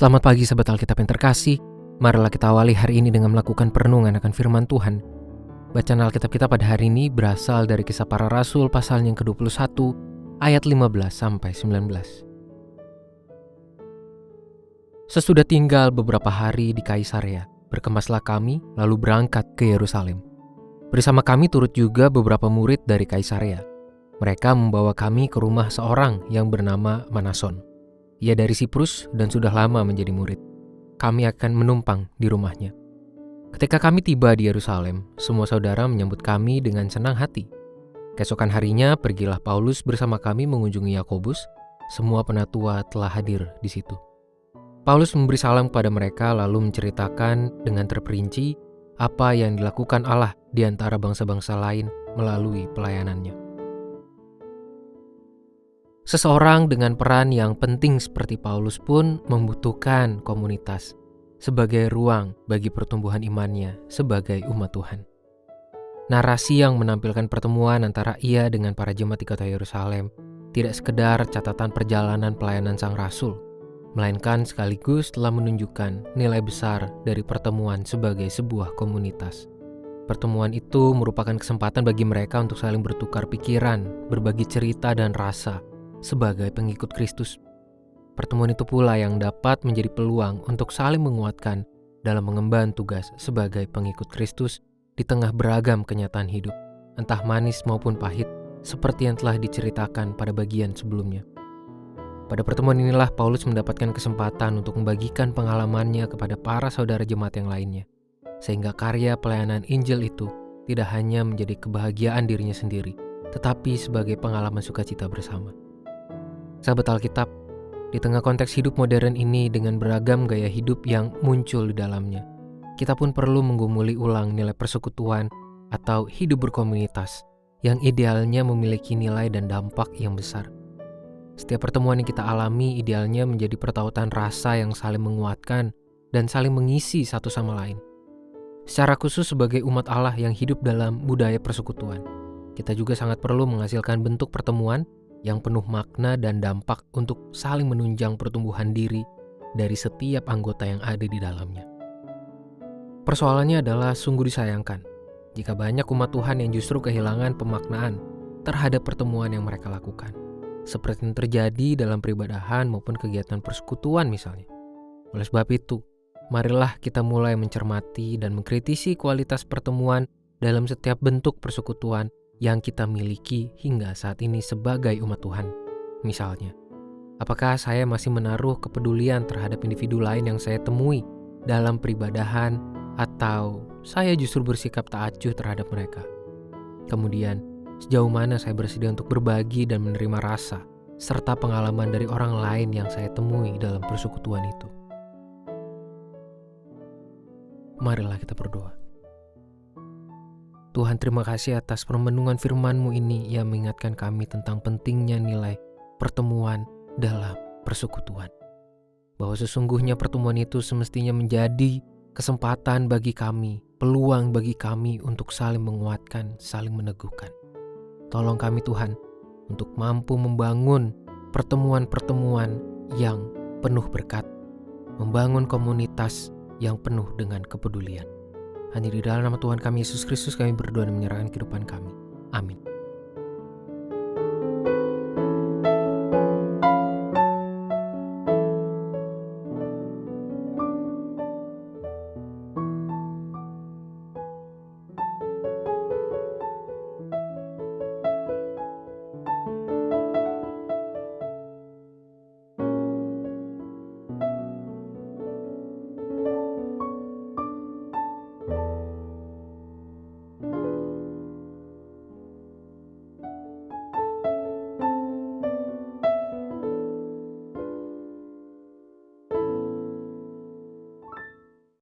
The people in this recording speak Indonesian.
Selamat pagi sahabat Alkitab yang terkasih. Marilah kita awali hari ini dengan melakukan perenungan akan firman Tuhan. Bacaan Alkitab kita pada hari ini berasal dari Kisah Para Rasul pasal yang ke-21 ayat 15-19. Sesudah tinggal beberapa hari di Kaisarea, berkemaslah kami lalu berangkat ke Yerusalem. Bersama kami turut juga beberapa murid dari Kaisarea. Mereka membawa kami ke rumah seorang yang bernama Manason. Ia dari Siprus dan sudah lama menjadi murid. Kami akan menumpang di rumahnya. Ketika kami tiba di Yerusalem, semua saudara menyambut kami dengan senang hati. Keesokan harinya, pergilah Paulus bersama kami mengunjungi Yakobus. Semua penatua telah hadir di situ. Paulus memberi salam kepada mereka lalu menceritakan dengan terperinci apa yang dilakukan Allah di antara bangsa-bangsa lain melalui pelayanannya. Seseorang dengan peran yang penting seperti Paulus pun membutuhkan komunitas sebagai ruang bagi pertumbuhan imannya sebagai umat Tuhan. Narasi yang menampilkan pertemuan antara ia dengan para jemaat di kota Yerusalem tidak sekedar catatan perjalanan pelayanan sang rasul, melainkan sekaligus telah menunjukkan nilai besar dari pertemuan sebagai sebuah komunitas. Pertemuan itu merupakan kesempatan bagi mereka untuk saling bertukar pikiran, berbagi cerita dan rasa sebagai pengikut Kristus. Pertemuan itu pula yang dapat menjadi peluang untuk saling menguatkan dalam mengemban tugas sebagai pengikut Kristus di tengah beragam kenyataan hidup, entah manis maupun pahit, seperti yang telah diceritakan pada bagian sebelumnya. Pada pertemuan inilah Paulus mendapatkan kesempatan untuk membagikan pengalamannya kepada para saudara jemaat yang lainnya, sehingga karya pelayanan Injil itu tidak hanya menjadi kebahagiaan dirinya sendiri, tetapi sebagai pengalaman sukacita bersama. Sahabat Alkitab, di tengah konteks hidup modern ini dengan beragam gaya hidup yang muncul di dalamnya, kita pun perlu menggumuli ulang nilai persekutuan atau hidup berkomunitas yang idealnya memiliki nilai dan dampak yang besar. Setiap pertemuan yang kita alami idealnya menjadi pertautan rasa yang saling menguatkan dan saling mengisi satu sama lain. Secara khusus sebagai umat Allah yang hidup dalam budaya persekutuan, kita juga sangat perlu menghasilkan bentuk pertemuan yang penuh makna dan dampak untuk saling menunjang pertumbuhan diri dari setiap anggota yang ada di dalamnya. Persoalannya adalah sungguh disayangkan jika banyak umat Tuhan yang justru kehilangan pemaknaan terhadap pertemuan yang mereka lakukan, seperti yang terjadi dalam peribadahan maupun kegiatan persekutuan misalnya. Oleh sebab itu, marilah kita mulai mencermati dan mengkritisi kualitas pertemuan dalam setiap bentuk persekutuan yang kita miliki hingga saat ini sebagai umat Tuhan. Misalnya, apakah saya masih menaruh kepedulian terhadap individu lain yang saya temui dalam peribadahan, atau saya justru bersikap tak acuh terhadap mereka? Kemudian, sejauh mana saya bersedia untuk berbagi dan menerima rasa serta pengalaman dari orang lain yang saya temui dalam persekutuan itu? Marilah kita berdoa. Tuhan, terima kasih atas permenungan firman-Mu ini yang mengingatkan kami tentang pentingnya nilai pertemuan dalam persekutuan. Bahwa sesungguhnya pertemuan itu semestinya menjadi kesempatan bagi kami, peluang bagi kami untuk saling menguatkan, saling meneguhkan. Tolong kami Tuhan untuk mampu membangun pertemuan-pertemuan yang penuh berkat, membangun komunitas yang penuh dengan kepedulian. Hanya di dalam nama Tuhan kami Yesus Kristus kami berdoa dan menyerahkan kehidupan kami. Amin.